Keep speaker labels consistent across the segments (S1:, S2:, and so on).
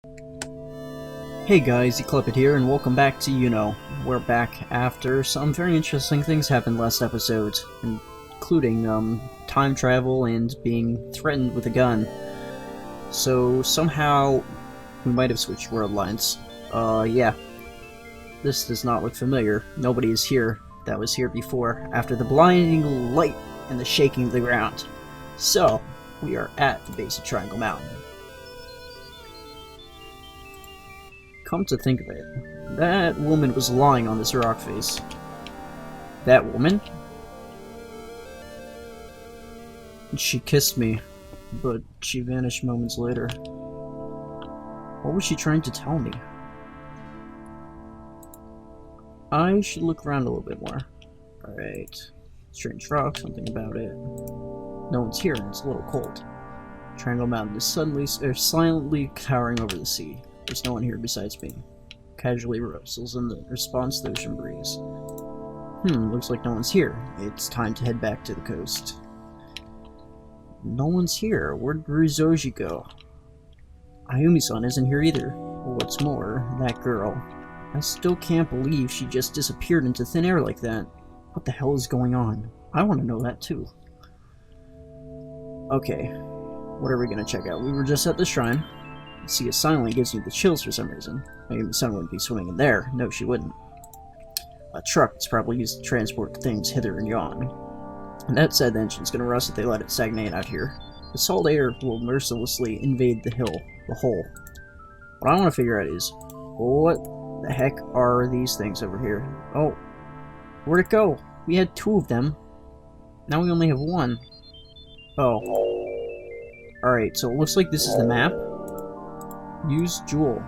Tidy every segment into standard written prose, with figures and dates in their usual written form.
S1: Hey guys, ycleped here, and welcome back to We're back after some very interesting things happened last episode, including, time travel and being threatened with a gun. So, somehow, we might have switched world lines. Yeah. This does not look familiar. Nobody is here that was here before, after the blinding light and the shaking of the ground. So, we are at the base of Triangle Mountain. Come to think of it, that woman was lying on this rock face. That woman? She kissed me, but she vanished moments later. What was she trying to tell me? I should look around a little bit more. Alright. Strange rock, something about it. No one's here and it's a little cold. Triangle Mountain is silently towering over the sea. There's no one here besides me. Casually rustles in the response to the ocean breeze. Looks like no one's here. It's time to head back to the coast. No one's here. Where'd Ryuzoji go? Ayumi-san isn't here either. What's more, that girl. I still can't believe she just disappeared into thin air like that. What the hell is going on? I want to know that too. Okay, what are we gonna check out? We were just at the shrine. See a silently gives me the chills for some reason. Ayumi-san wouldn't be swimming in there. No, she wouldn't. A truck is probably used to transport things hither and yon. And that said, the engine's gonna rust if they let it stagnate out here. The salt air will mercilessly invade the hole. What I want to figure out is, what the heck are these things over here? Oh, where'd it go? We had two of them. Now we only have one. Oh. Alright, so it looks like this is the map. Use jewel.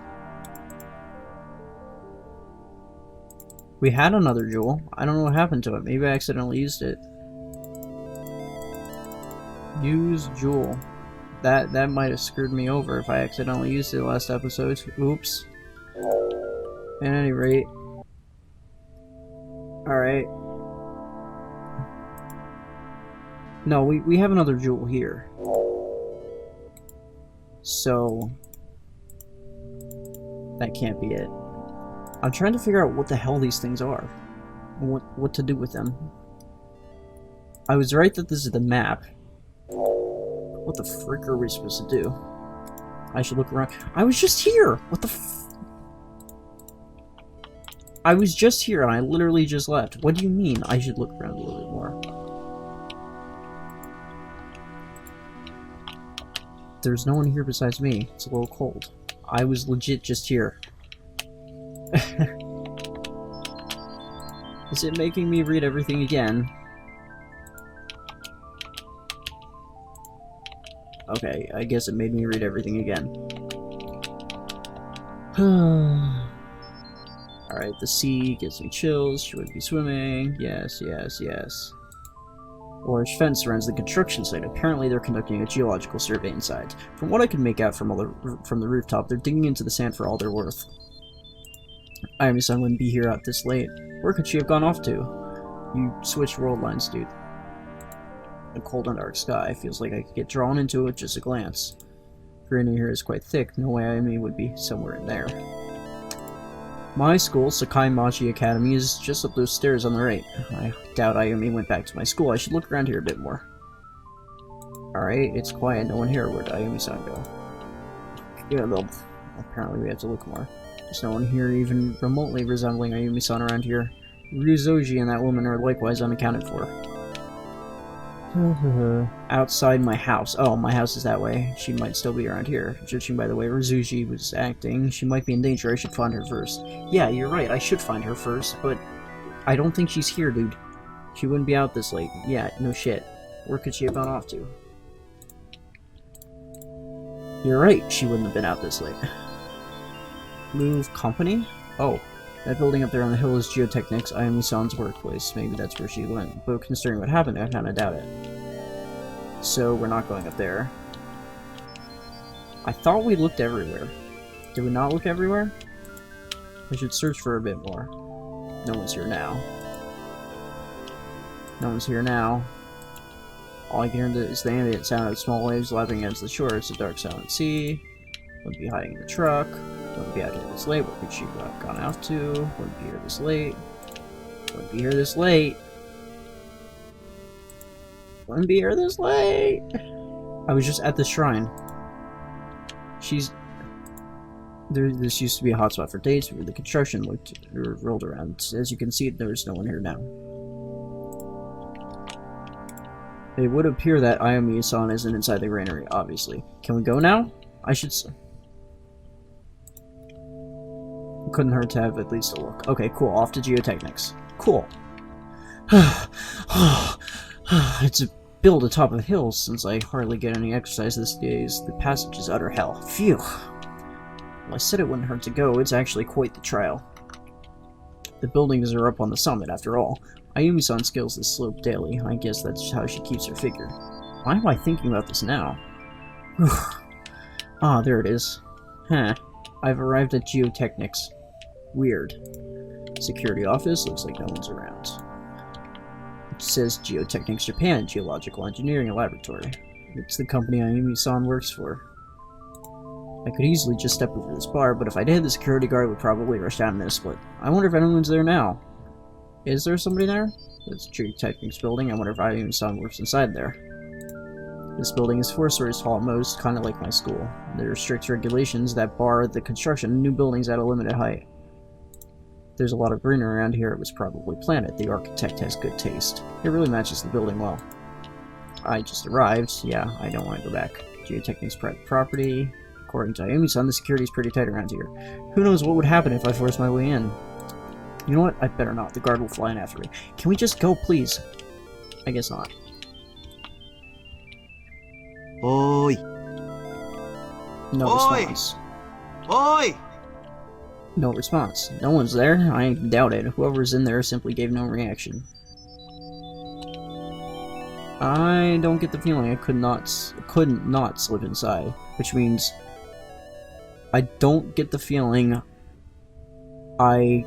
S1: We had another jewel. I don't know what happened to it. Maybe I accidentally used it. Use jewel. That might have screwed me over if I accidentally used it last episode. Oops. At any rate. Alright. No, we have another jewel here. So that can't be it. I'm trying to figure out what the hell these things are. And what to do with them. I was right that this is the map. What the frick are we supposed to do? I should look around. I was just here! What the f... I was just here and I literally just left. What do you mean I should look around a little bit more? There's no one here besides me. It's a little cold. I was legit just here. Is it making me read everything again? Okay, I guess it made me read everything again. Alright, the sea gives me chills. She would be swimming. Yes, yes, yes. A large fence surrounds the construction site. Apparently they're conducting a geological survey inside. From what I can make out from the rooftop, they're digging into the sand for all they're worth. Ayumi-san wouldn't be here out this late. Where could she have gone off to? You switched world lines, dude. A cold and dark sky feels like I could get drawn into it with just a glance. Green in here is quite thick. No way Ayumi would be somewhere in there. My school, Sakai Machi Academy, is just up those stairs on the right. I doubt Ayumi went back to my school. I should look around here a bit more. Alright, it's quiet. No one here. Where'd Ayumi-san go? Yeah, well, apparently we have to look more. There's no one here even remotely resembling Ayumi-san around here. Ryuzoji and that woman are likewise unaccounted for. Outside my house. Oh, my house is that way. She might still be around here. Judging by the way Ryuzoji was acting, she might be in danger. I should find her first. Yeah, you're right. I should find her first, but I don't think she's here, dude. She wouldn't be out this late. Yeah, no shit. Where could she have gone off to? You're right. She wouldn't have been out this late. Move company? Oh. That building up there on the hill is Geotechnics, Ayumi-san's workplace. Maybe that's where she went. But considering what happened, I kinda doubt it. So, we're not going up there. I thought we looked everywhere. Did we not look everywhere? I should search for a bit more. No one's here now. No one's here now. All I can hear is the ambient sound of small waves lapping against the shore. It's a dark, silent sea. Wouldn't be hiding in the truck. Wouldn't be out here this late. Where could she have gone out to? Wouldn't be here this late. Wouldn't be here this late. Wouldn't be here this late. I was just at the shrine. This used to be a hotspot for days where the construction rolled around. As you can see, there's no one here now. It would appear that Ayumi-san isn't inside the granary, obviously. Can we go now? I should... Couldn't hurt to have at least a look. Okay, cool. Off to Geotechnics. Cool. It's a build atop of hills since I hardly get any exercise these days. The passage is utter hell. Phew. Well, I said it wouldn't hurt to go. It's actually quite the trial. The buildings are up on the summit, after all. Ayumi-san scales this slope daily. I guess that's how she keeps her figure. Why am I thinking about this now? Ah, there it is. Huh. I've arrived at Geotechnics. Weird. Security office, looks like no one's around. It says Geotechnics Japan, Geological Engineering Laboratory. It's the company Ayumi-san works for. I could easily just step over this bar, but if I did, the security guard would probably rush down in a split. I wonder if anyone's there now. Is there somebody there? It's Geotechnics building. I wonder if Ayumi-san works inside there. This building is 4 stories tall at most, kind of like my school. There are strict regulations that bar the construction of new buildings at a limited height. There's a lot of greenery around here. It was probably planted. The architect has good taste. It really matches the building well. I just arrived. Yeah, I don't want to go back. Geotechnics private property. According to Ayumi-san, the security's pretty tight around here. Who knows what would happen if I forced my way in? You know what? I'd better not. The guard will fly in after me. Can we just go, please? I guess not.
S2: Oi!
S1: No response.
S2: Oi!
S1: No response. No one's there? I doubt it. Whoever's in there simply gave no reaction. I don't get the feeling I couldn't not slip inside, which means I don't get the feeling I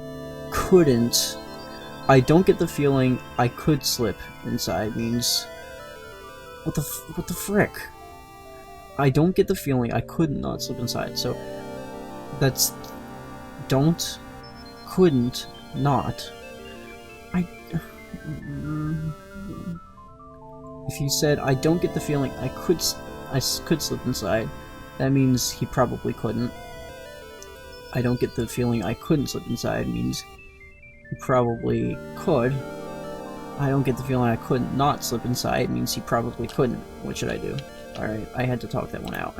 S1: couldn't. I don't get the feeling I could slip inside means what the frick? I don't get the feeling I could not slip inside. So that's don't, couldn't, not. If he said I don't get the feeling I could slip inside, that means he probably couldn't. I don't get the feeling I couldn't slip inside means he probably could. I don't get the feeling I couldn't not slip inside means he probably couldn't. What should I do? Alright, I had to talk that one out.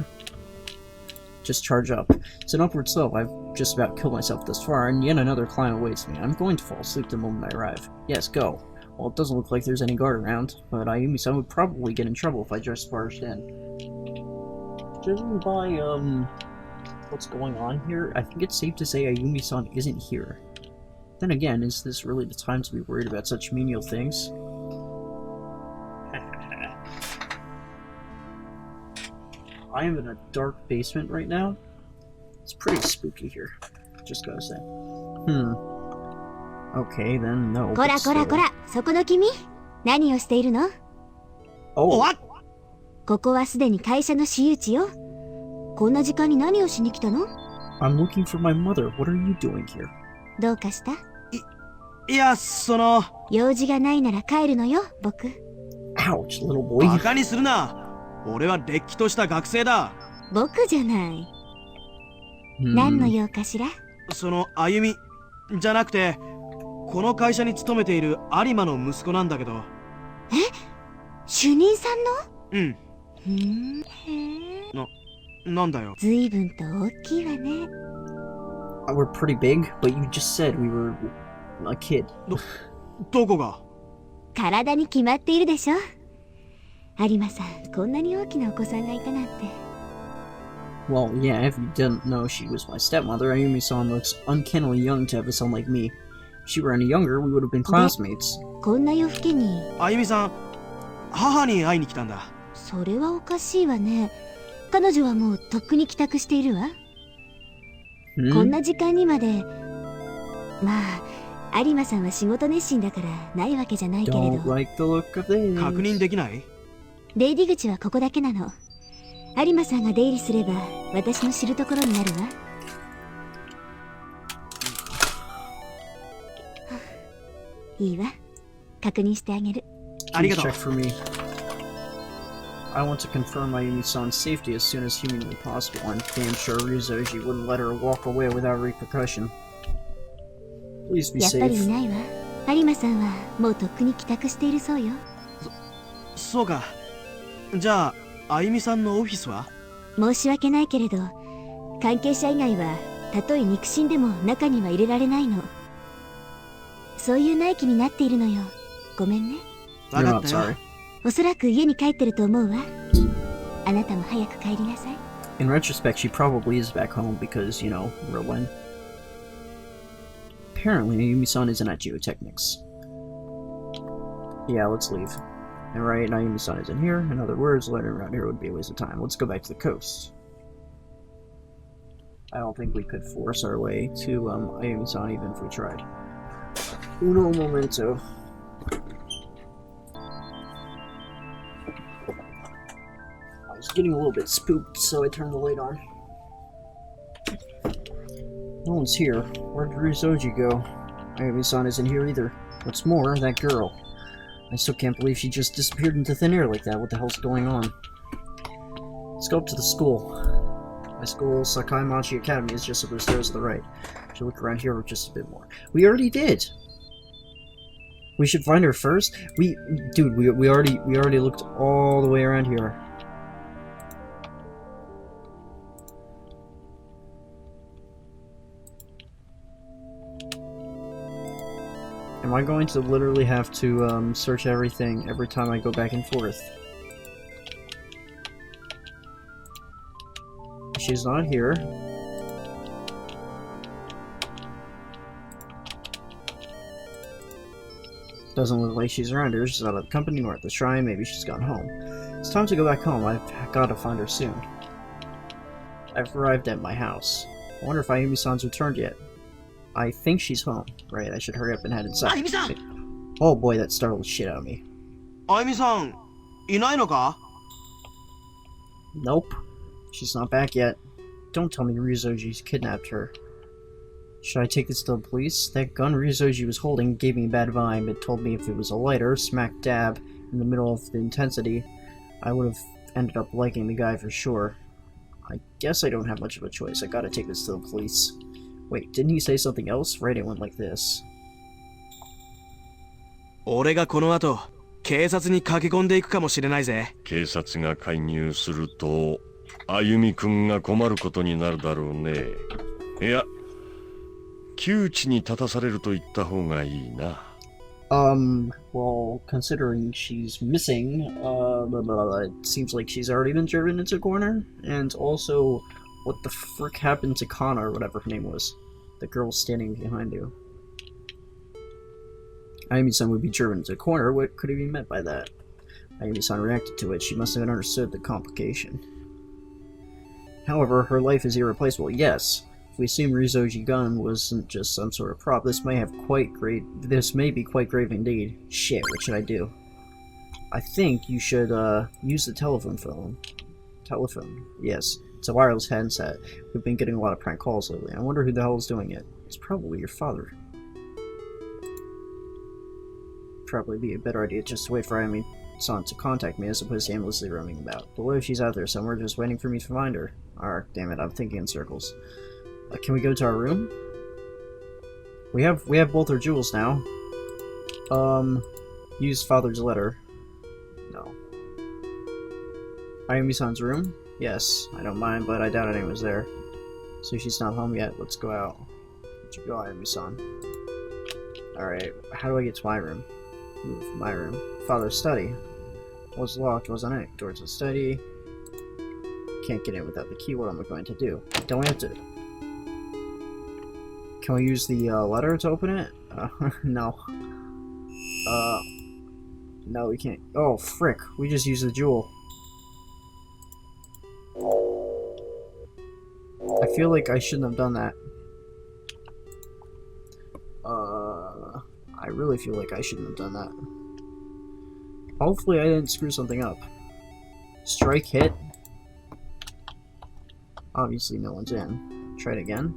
S1: Just charge up. It's an upward slope. I've just about killed myself thus far, and yet another climb awaits me. I'm going to fall asleep the moment I arrive. Yes, go. Well, it doesn't look like there's any guard around, but Ayumi-san would probably get in trouble if I just barged in. Judging by, what's going on here, I think it's safe to say Ayumi-san isn't here. Then again, is this really the time to be worried about such menial things? I am in a dark basement right now. It's pretty spooky here. Just gotta say. Okay, then no.
S3: こらこらこら、そこの君、何をしているの?
S1: Oh.
S2: What?
S3: ここはすでに会社の私有地よ。こんな時間に何をしに来たの?
S1: I'm looking for my mother. What are you doing here?
S3: どうかした?
S2: いや、その...
S3: 用事がないなら帰るのよ、僕。
S1: Ouch, little boy.
S2: バカにするな。俺はれっきとした学生だ。
S3: 僕じゃない。何の用かしら?
S2: その歩みじゃなくて、この会社に勤めている有馬の息子なんだけど。
S3: え？主任さんの？
S2: うん。
S3: へえ。
S2: なんだよ。
S3: 随分と大きいわね。
S1: We're pretty big, but you just said we were a kid.
S2: どこが?
S3: 体に決まっているでしょ。有馬さん、こんなに大きなお子さんがいたなんて。
S1: Well, yeah, if you didn't know she was my stepmother, Ayumi-san looks uncannily young to have a son like me. If she were any younger, we would have been classmates.
S3: こんな夜更けに。
S2: 歩みさん、母に会いに来たんだ。
S3: それはおかしいわね。彼女はもうとっくに帰宅しているわ。こんな時間にまで。まあ、有馬さんは仕事熱心だからないわけじゃないけれど。
S1: Don't like the look of this.
S2: 確認できない？
S3: 出入り口はここだけなの。有馬さんが出入りすれば私の知るところになるわ。いいわ。確認してあげる。
S2: ありがとう。
S1: Check for me. I want to confirm Mayumi-san's safety as soon as humanly possible. I'm damn sure Ryuzoji wouldn't let her walk away without repercussion. Please be
S3: やっぱりい
S1: safe.
S3: ないわ。有馬さんはもうとっくに帰宅しているそうよ。
S2: そうか。じゃあ、あゆみさんのオフィスは？
S3: 申し訳ないけれど、関係者以外はたとえ肉親でも中には入れられないの。そういう内気になっているのよ。ごめんね。
S2: わ
S1: You're
S2: か
S1: not
S2: ったよ。
S1: sorry.
S3: おそらく家に帰ってると思うわ。あなたも早く帰りなさい。
S1: In retrospect, she probably is back home because, you know, Merlin. Apparently, Mayumi-san isn't at Geotechnics. Yeah, let's leave. Alright, Mayumi-san isn't here. In other words, letting her around here would be a waste of time. Let's go back to the coast. I don't think we could force our way to Mayumi-san even if we tried. Uno momento. I was getting a little bit spooked, so I turned the light on. No one's here. Where did Ryuzoji go? Mayumi-san isn't here either. What's more, that girl. I still can't believe she just disappeared into thin air like that. What the hell's going on? Let's go up to the school. My school, Sakai Machi Academy, is just up the stairs to the right. Should look around here just a bit more. We already did! We should find her first? Dude, we already looked all the way around here. Am I going to literally have to search everything every time I go back and forth? She's not here. Doesn't look like she's around here. She's not at the company nor at the shrine. Maybe she's gone home. It's time to go back home. I've got to find her soon. I've arrived at my house. I wonder if Ayumi-san's returned yet. I think she's home. Right, I should hurry up and head inside.
S2: Ayumi-san!
S1: Oh boy, that startled the shit out of me.
S2: あゆみさん、いないのか？
S1: Nope. She's not back yet. Don't tell me Ryuzoji's kidnapped her. Should I take this to the police? That gun Ryuzoji was holding gave me a bad vibe. It told me if it was a lighter, smack dab, in the middle of the intensity, I would have ended up liking the guy for sure. I guess I don't have much of a choice. I gotta take this to the police. Wait, didn't he say something else? Right, it went like this.
S2: 俺がこの後、警察に駆け込んでいくかもしれないぜ。
S4: 警察が介入すると、あゆみくんが困ることになるだろうね。いや、窮地に立たされると言った方がいいな。
S1: Well, considering she's missing, it seems like she's already been driven into a corner, and also, what the frick happened to Kana, or whatever her name was? The girl standing behind you. Ayumi-san would be driven into a corner. What could have been meant by that? Ayumi-san reacted to it. She must have understood the complication. However, her life is irreplaceable. Yes, if we assume Ryuzoji gun wasn't just some sort of prop, this may be quite grave indeed. Shit, what should I do? I think you should use the telephone. Yes, it's a wireless handset. We've been getting a lot of prank calls lately. I wonder who the hell is doing it. It's probably your father. Probably be a better idea just to wait for Ayumi-san to contact me as opposed to aimlessly roaming about. But what if she's out there somewhere just waiting for me to find her? Arr, damn it, I'm thinking in circles. Can we go to our room? We have both our jewels now. Use father's letter. No. Ayumi-san's room? Yes, I don't mind, but I doubt anyone's there. So she's not home yet. Let's go out. Where'd you go, Ayumi-san? Alright, how do I get to my room? Move, my room. Father's study. Was locked, wasn't it? Doors to study. Can't get in without the key. What am I going to do? Don't we have to... Can we use the letter to open it? No. No, we can't. Oh, frick. We just used the jewel. I feel like I shouldn't have done that. I really feel like I shouldn't have done that. Hopefully I didn't screw something up. Strike hit. Obviously no one's in. Try it again.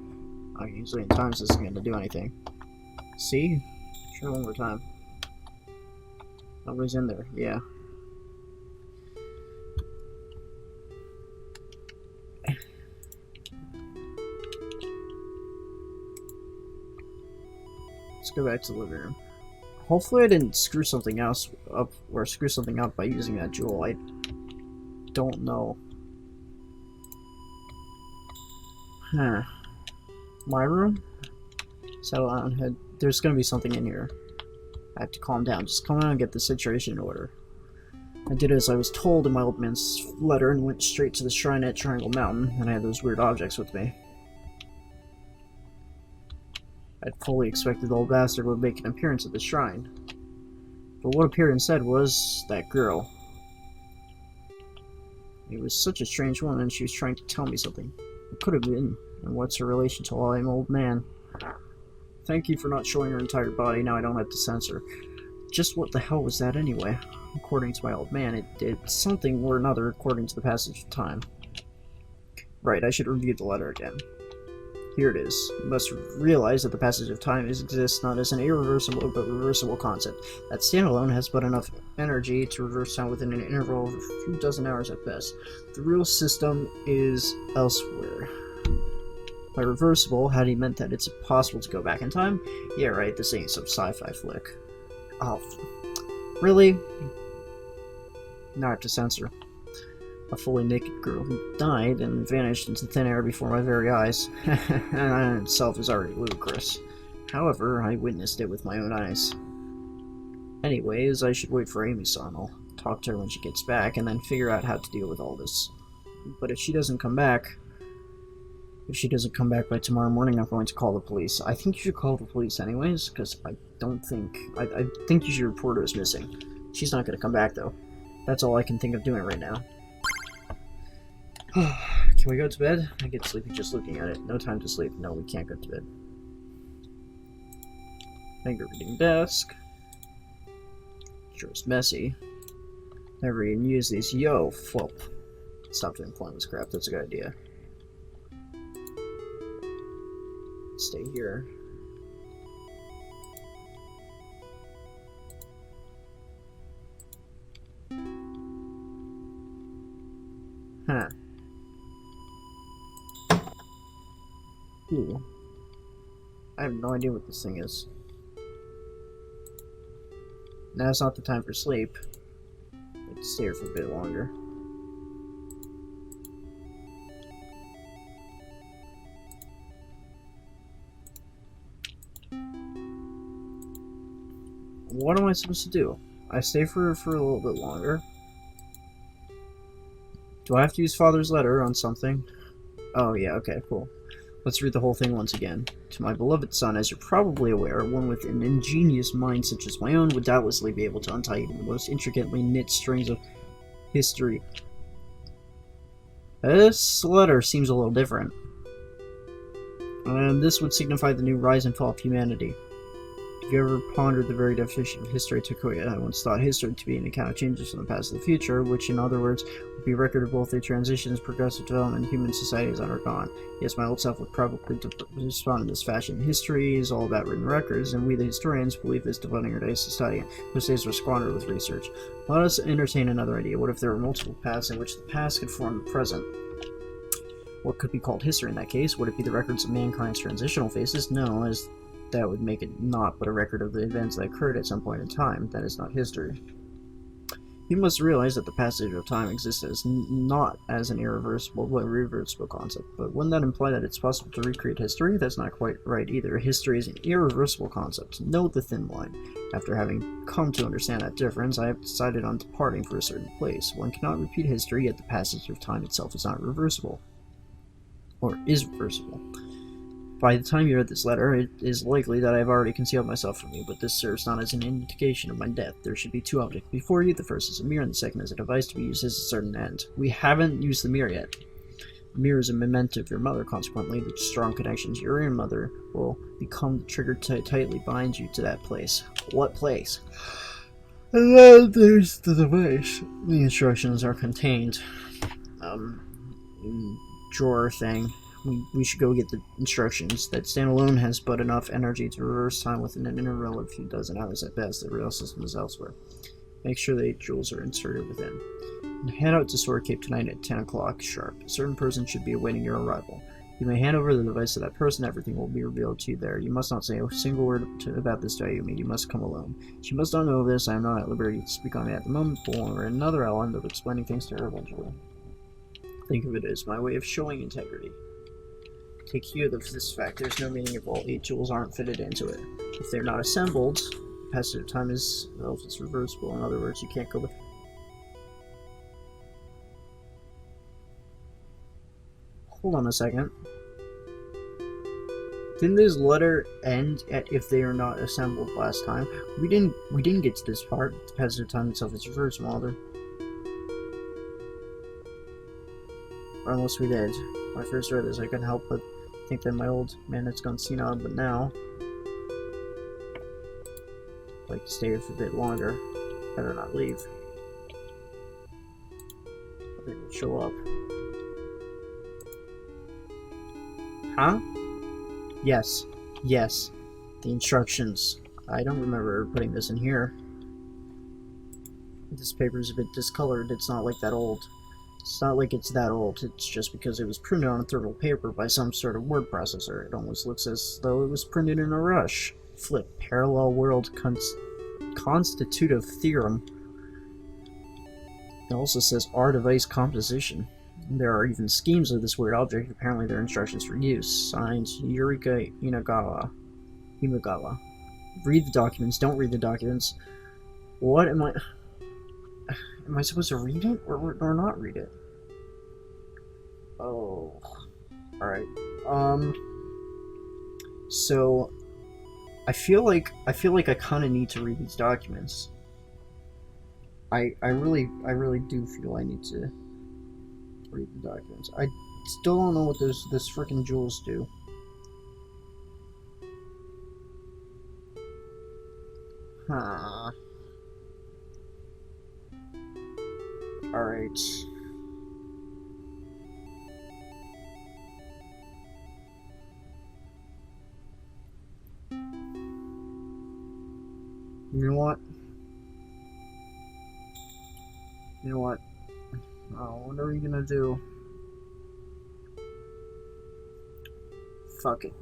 S1: Usually in times this isn't going to do anything. See? Try one more time. Nobody's in there. Yeah. Let's go back to the living room. Hopefully I didn't screw something else up, or screw something up by using that jewel. I don't know. Huh. My room? Settle down, head. There's gonna be something in here. I have to calm down. Just calm down and get the situation in order. I did as I was told in my old man's letter and went straight to the shrine at Triangle Mountain, and I had those weird objects with me. I'd fully expected the old bastard would make an appearance at the shrine. But what appeared instead was that girl. It was such a strange woman, and she was trying to tell me something. It could have been, and what's her relation to why I'm an old man? Thank you for not showing her entire body, now I don't have to censor. Just what the hell was that anyway? According to my old man, it did something or another according to the passage of time. Right, I should review the letter again. Here it is. You must realize that the passage of time exists not as an irreversible but reversible concept. That standalone has but enough energy to reverse time within an interval of a few dozen hours at best. The real system is elsewhere. By reversible, had he meant that it's possible to go back in time? Yeah, right, this ain't some sci-fi flick. Oh, really? Now I have to censor. A fully naked girl who died and vanished into thin air before my very eyes. And that in itself is already ludicrous. However, I witnessed it with my own eyes. Anyways, I should wait for Amy-san. I'll talk to her when she gets back and then figure out how to deal with all this. But if she doesn't come back by tomorrow morning, I'm going to call the police. I think you should call the police anyways, because I think you should report her as missing. She's not going to come back, though. That's all I can think of doing right now. Can we go to bed? I get sleepy just looking at it. No time to sleep. No, we can't go to bed. Finger reading desk. Sure it's messy. Never even use these. Yo, flop. Stop doing pointless crap. That's a good idea. Stay here. Huh. Ooh. I have no idea what this thing is. Now's not the time for sleep. Let's stay here for a bit longer. What am I supposed to do? I stay for a little bit longer. Do I have to use Father's letter on something? Oh yeah, okay, cool. Let's read the whole thing once again. To my beloved son, as you're probably aware, one with an ingenious mind such as my own would doubtlessly be able to untie even the most intricately knit strings of history. This letter seems a little different. And this would signify the new rise and fall of humanity. Have you ever pondered the very definition of history to Korea? I once thought history to be an account of changes from the past to the future, which in other words would be a record of both the transitions, progressive development human society has undergone. Yes, my old self would probably respond in this fashion. History is all about written records, and we the historians believe this, devoting our days to studying. Those days were squandered with research. Let us entertain another idea. What if there were multiple paths in which the past could form the present? What could be called history in that case? Would it be the records of mankind's transitional phases? No, as that would make it not but a record of the events that occurred at some point in time. That is not history. You must realize that the passage of time exists as not as an irreversible but reversible concept. But wouldn't that imply that it's possible to recreate history? That's not quite right either. History is an irreversible concept. Note the thin line. After having come to understand that difference, I have decided on departing for a certain place. One cannot repeat history, yet the passage of time itself is not reversible. Or is reversible. By the time you read this letter, it is likely that I have already concealed myself from you, but this serves not as an indication of my death. There should be two objects before you. The first is a mirror, and the second is a device to be used as a certain end. We haven't used the mirror yet. The mirror is a memento of your mother. Consequently, the strong connection to your own mother will become the trigger to tightly bind you to that place. What place? And then there's the device. The instructions are contained. drawer thing. We should go get the instructions. That standalone has but enough energy to reverse time within an interval of a few dozen hours at best. The real system is elsewhere. Make sure the 8 jewels are inserted within. And head out to Sword Cape tonight at 10 o'clock sharp. A certain person should be awaiting your arrival. You may hand over the device to that person. Everything will be revealed to you there. You must not say a single word about this to Ayumi. You must come alone. She must not know of this. I am not at liberty to speak on it at the moment, but when we're in another, I'll end up explaining things to her eventually. Think of it as my way of showing integrity. Take heed of this fact. There's no meaning if all 8 jewels aren't fitted into it. If they're not assembled, passage of time is, well, if it's reversible. In other words, you can't go back. Hold on a second. Didn't this letter end at if they are not assembled last time? We didn't get to this part. The passage of time itself is reversible, either. Or unless we did. When I first read this, I couldn't help but think that my old man has gone senile, but now I'd like to stay here for a bit longer. Better not leave. I think we'll show up. Huh? Yes. Yes. The instructions. I don't remember putting this in here. This paper is a bit discolored. It's not like that old. It's not like it's that old. It's just because it was printed on a thermal paper by some sort of word processor. It almost looks as though it was printed in a rush. Flip. Parallel world constitutive theorem. It also says R device composition. There are even schemes of this weird object. Apparently there are instructions for use. Signed, Yurika Imagawa. Read the documents. Don't read the documents. What am I... Am I supposed to read it? Or not read it? Oh... Alright. So... I feel like I kinda need to read these documents. I really do feel I need to read the documents. I still don't know what this frickin' jewels do. Huh. Alright. You know what? You know what? Oh, what are you gonna do? Fuck it.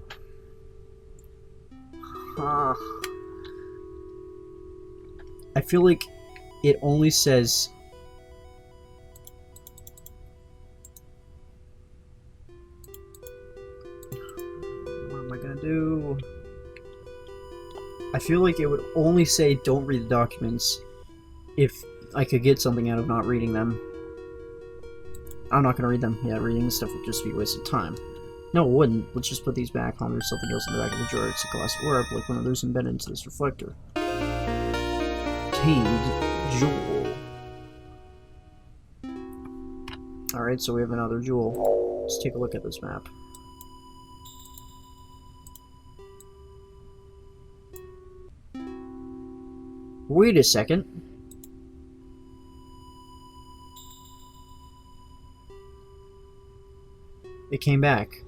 S1: I feel like it only says... What am I gonna do? I feel like it would only say don't read the documents if I could get something out of not reading them. I'm not gonna read them. Yeah, reading this stuff would just be a waste of time. No, it wouldn't. Let's just put these back on. There's something else in the back of the drawer. It's a glass orb, like one of those embedded into this reflector. Tamed jewel. Alright, so we have another jewel. Let's take a look at this map. Wait a second. It came back.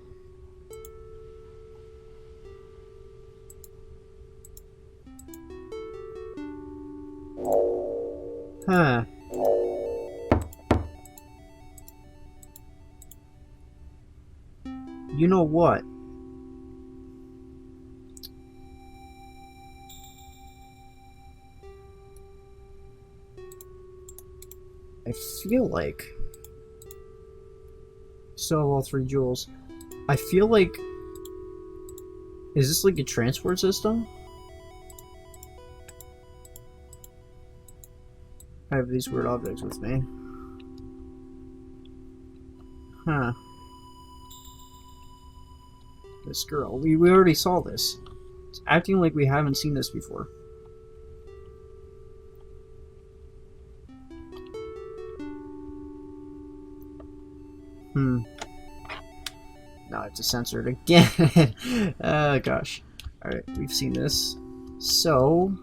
S1: Huh. You know what? I feel like... Still have all 3 jewels. I feel like... Is this like a transport system? I have these weird objects with me. Huh. This girl. We already saw this. It's acting like we haven't seen this before. Now I have to censor it again. Oh gosh. Alright, we've seen this. So...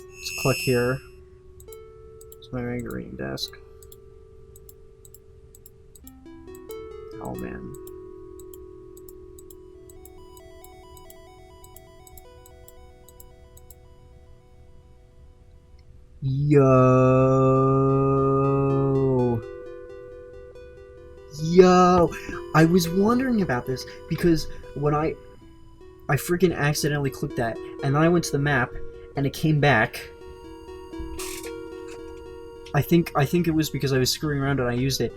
S1: Let's click here. It's my mega reading desk. Oh man. Yo, I was wondering about this because when I freaking accidentally clicked that, and then I went to the map, and it came back. I think it was because I was screwing around and I used it,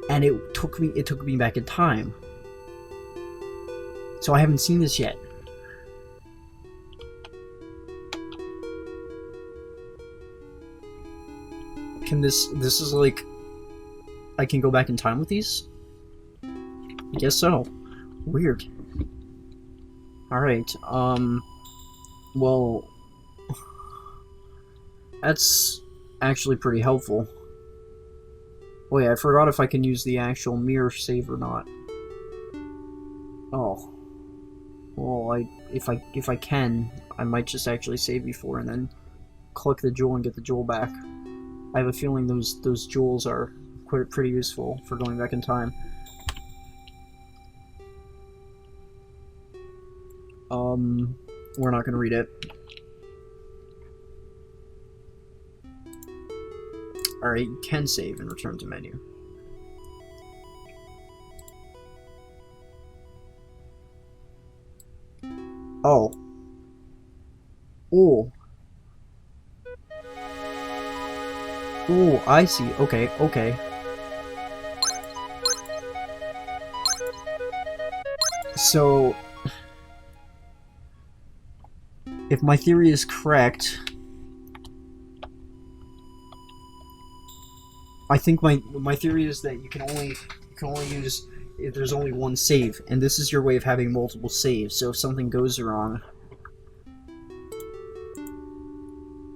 S1: and it took me back in time. So I haven't seen this yet. Can this is like, I can go back in time with these? I guess so. Weird. Alright, well, that's actually pretty helpful. Wait, I forgot if I can use the actual mirror save or not. Oh. Well, if I can, I might just actually save before and then click the jewel and get the jewel back. I have a feeling those jewels are pretty useful for going back in time. We're not gonna read it. Alright, you can save and return to menu. Oh. Oh. Oh, I see. Okay, okay. So, if my theory is correct, I think my theory is that you can only use if there's only one save, and this is your way of having multiple saves. So if something goes wrong,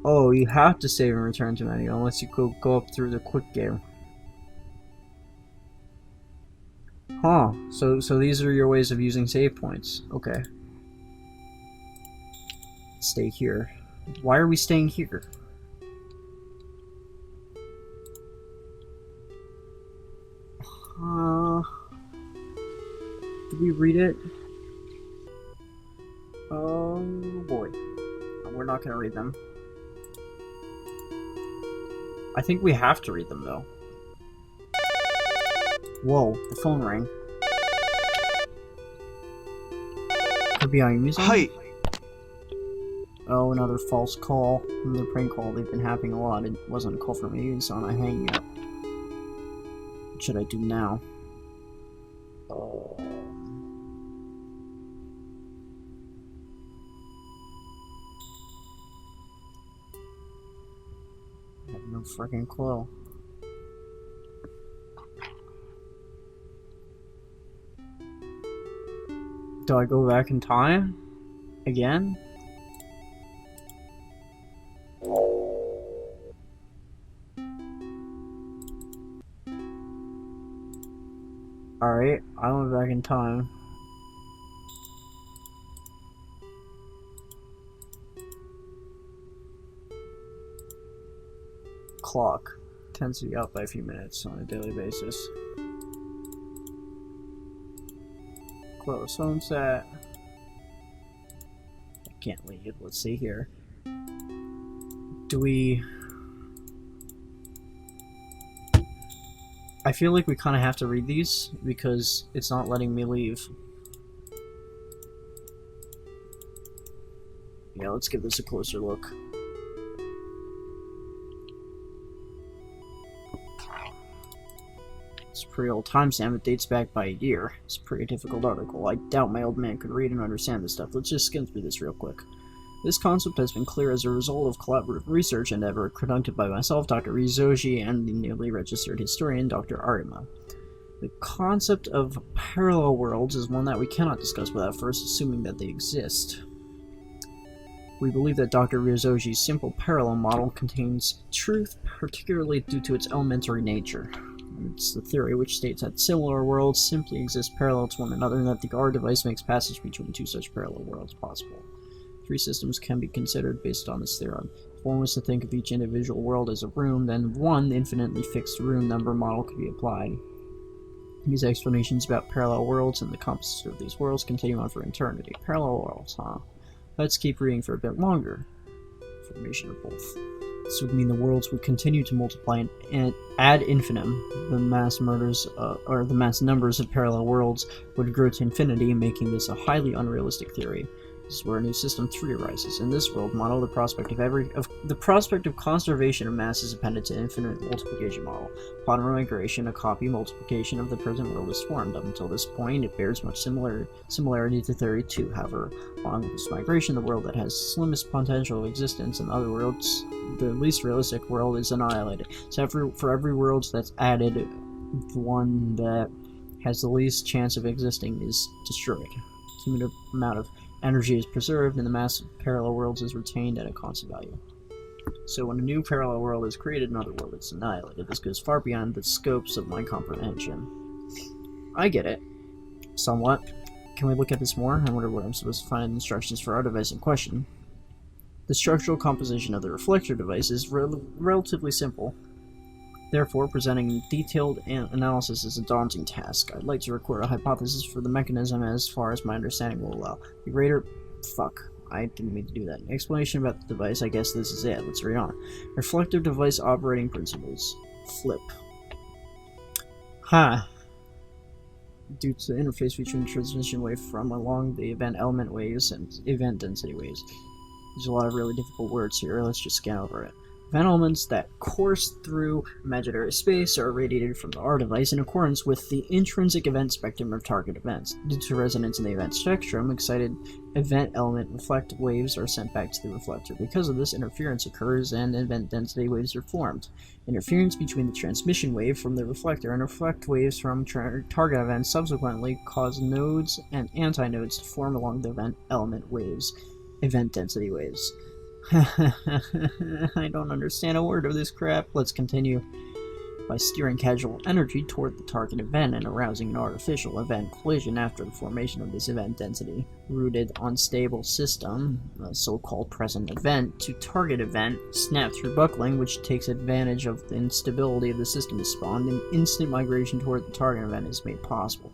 S1: oh, you have to save and return to menu unless you go up through the quick game. Huh. So these are your ways of using save points. Okay. Stay here. Why are we staying here? Did we read it? Oh boy. We're not gonna read them. I think we have to read them though. Whoa, the phone rang. Could be Ayumi's.
S2: Hi.
S1: Oh, another false call. Another prank call. They've been happening a lot. It wasn't a call from me, so I'm hanging up. What should I do now? I have no freaking clue. Do I go back in time? Again? Alright, I went back in time. Clock tends to be out by a few minutes on a daily basis. Close home set. I can't leave. Let's see here. Do we... I feel like we kind of have to read these because it's not letting me leave. Yeah, let's give this a closer look. It's a pretty old timestamp. It dates back by a year. It's a pretty difficult article. I doubt my old man could read and understand this stuff. Let's just skim through this real quick. This concept has been clear as a result of collaborative research endeavor conducted by myself, Dr. Ryuzoji, and the newly registered historian, Dr. Arima. The concept of parallel worlds is one that we cannot discuss without first assuming that they exist. We believe that Dr. Ryuzoji's simple parallel model contains truth, particularly due to its elementary nature. It's the theory which states that similar worlds simply exist parallel to one another and that the R device makes passage between two such parallel worlds possible. Three systems can be considered based on this theorem. If one was to think of each individual world as a room, then one infinitely fixed room number model could be applied. These explanations about parallel worlds and the composites of these worlds continue on for eternity. Parallel worlds, huh? Let's keep reading for a bit longer. Formation of both. This would mean the worlds would continue to multiply and ad infinitum. The mass numbers of parallel worlds would grow to infinity, making this a highly unrealistic theory. This is where a new system 3 arises. In this world model, the prospect of conservation of mass is appended to infinite multiplication model. Upon migration, a copy multiplication of the present world is formed. Up until this point, it bears much similarity to Theory 2. However, along with this migration, the world that has slimmest potential of existence in other worlds, the least realistic world, is annihilated. So for every world that's added, the one that has the least chance of existing is destroyed. Cumulative amount of energy is preserved, and the mass of parallel worlds is retained at a constant value. So when a new parallel world is created, another world is annihilated. This goes far beyond the scopes of my comprehension. I get it. Somewhat. Can we look at this more? I wonder what I'm supposed to find in instructions for our device in question. The structural composition of the reflector device is relatively simple. Therefore, presenting detailed analysis is a daunting task. I'd like to record a hypothesis for the mechanism as far as my understanding will allow. The greater... Fuck. I didn't mean to do that. Explanation about the device, I guess this is it. Let's read on. Reflective device operating principles. Flip. Due to the interface between transmission wave from along the event element waves and event density waves. There's a lot of really difficult words here. Let's just scan over it. Event elements that course through imaginary space are irradiated from the R device in accordance with the intrinsic event spectrum of target events. Due to resonance in the event spectrum, excited event element reflective waves are sent back to the reflector. Because of this, interference occurs and event density waves are formed. Interference between the transmission wave from the reflector and reflect waves from target events subsequently cause nodes and antinodes to form along the event element waves. Event density waves. I don't understand a word of this crap. Let's continue. By steering casual energy toward the target event and arousing an artificial event collision after the formation of this event density rooted unstable system, a so-called present event, to target event, snap through buckling, which takes advantage of the instability of the system to spawn, and instant migration toward the target event is made possible.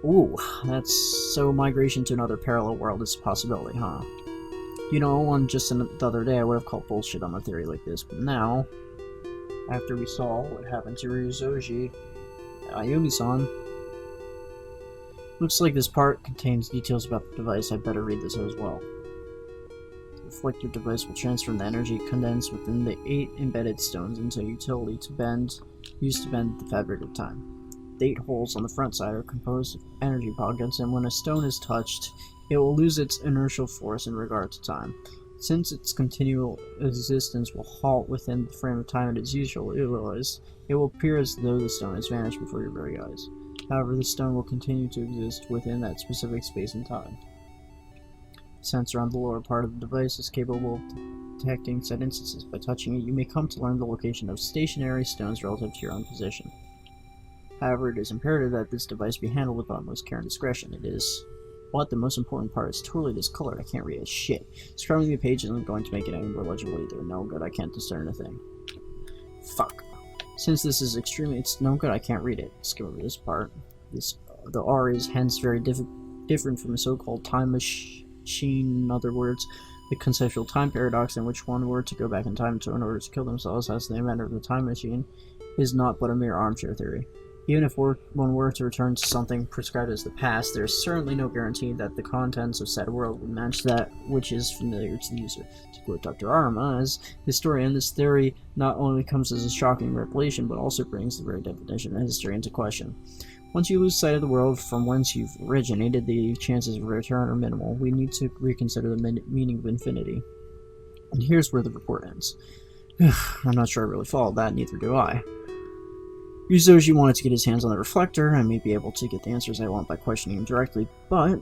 S1: Ooh, that's so migration to another parallel world is a possibility, huh? You know, the other day I would have called bullshit on a theory like this, but now, after we saw what happened to Ryuzoji, Ayumi-san, looks like this part contains details about the device. I better read this as well. The reflector device will transform the energy condensed within the 8 embedded stones into a utility used to bend the fabric of time. The 8 holes on the front side are composed of energy pockets, and when a stone is touched, it will lose its inertial force in regard to time. Since its continual existence will halt within the frame of time it is usually utilized, it will appear as though the stone has vanished before your very eyes. However, the stone will continue to exist within that specific space and time. The sensor on the lower part of the device is capable of detecting said instances. By touching it, you may come to learn the location of stationary stones relative to your own position. However, it is imperative that this device be handled with utmost care and discretion. It is... What? The most important part is totally discolored. I can't read a shit. Scrubbing the page isn't going to make it any more legible either. No good, I can't discern a thing. Fuck. Since this is it's no good, I can't read it. Skip over this part. The R is hence very different from a so-called time machine. In other words, the conceptual time paradox in which one were to go back in time in order to kill themselves as the inventor of the time machine is not but a mere armchair theory. Even if one were to return to something prescribed as the past, there is certainly no guarantee that the contents of said world would match that which is familiar to the user. To quote Dr. Arma, as historian, this theory not only comes as a shocking revelation, but also brings the very definition of history into question. Once you lose sight of the world from whence you've originated, the chances of return are minimal. We need to reconsider the meaning of infinity. And here's where the report ends. I'm not sure I really followed that, neither do I. Ryuzoji wanted to get his hands on the reflector. I may be able to get the answers I want by questioning him directly, but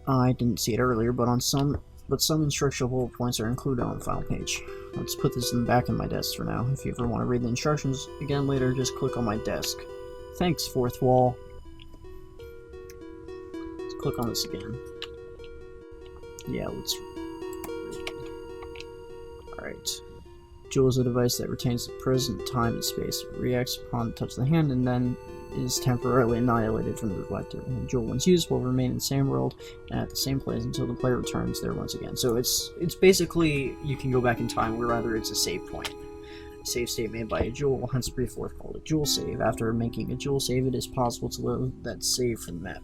S1: I didn't see it earlier, but some instructional bullet points are included on the final page. Let's put this in the back of my desk for now. If you ever want to read the instructions again later, just click on my desk. Thanks, fourth wall. Let's click on this again. Yeah, let's Jewel is a device that retains the present time and space. It reacts upon the touch of the hand and then is temporarily annihilated from the reflector. And the jewel, once used, will remain in the same world and at the same place until the player returns there once again. So it's basically, you can go back in time, or rather it's a save point. A save state made by a jewel, hence briefly called a jewel save. After making a jewel save, it is possible to load that save from the map.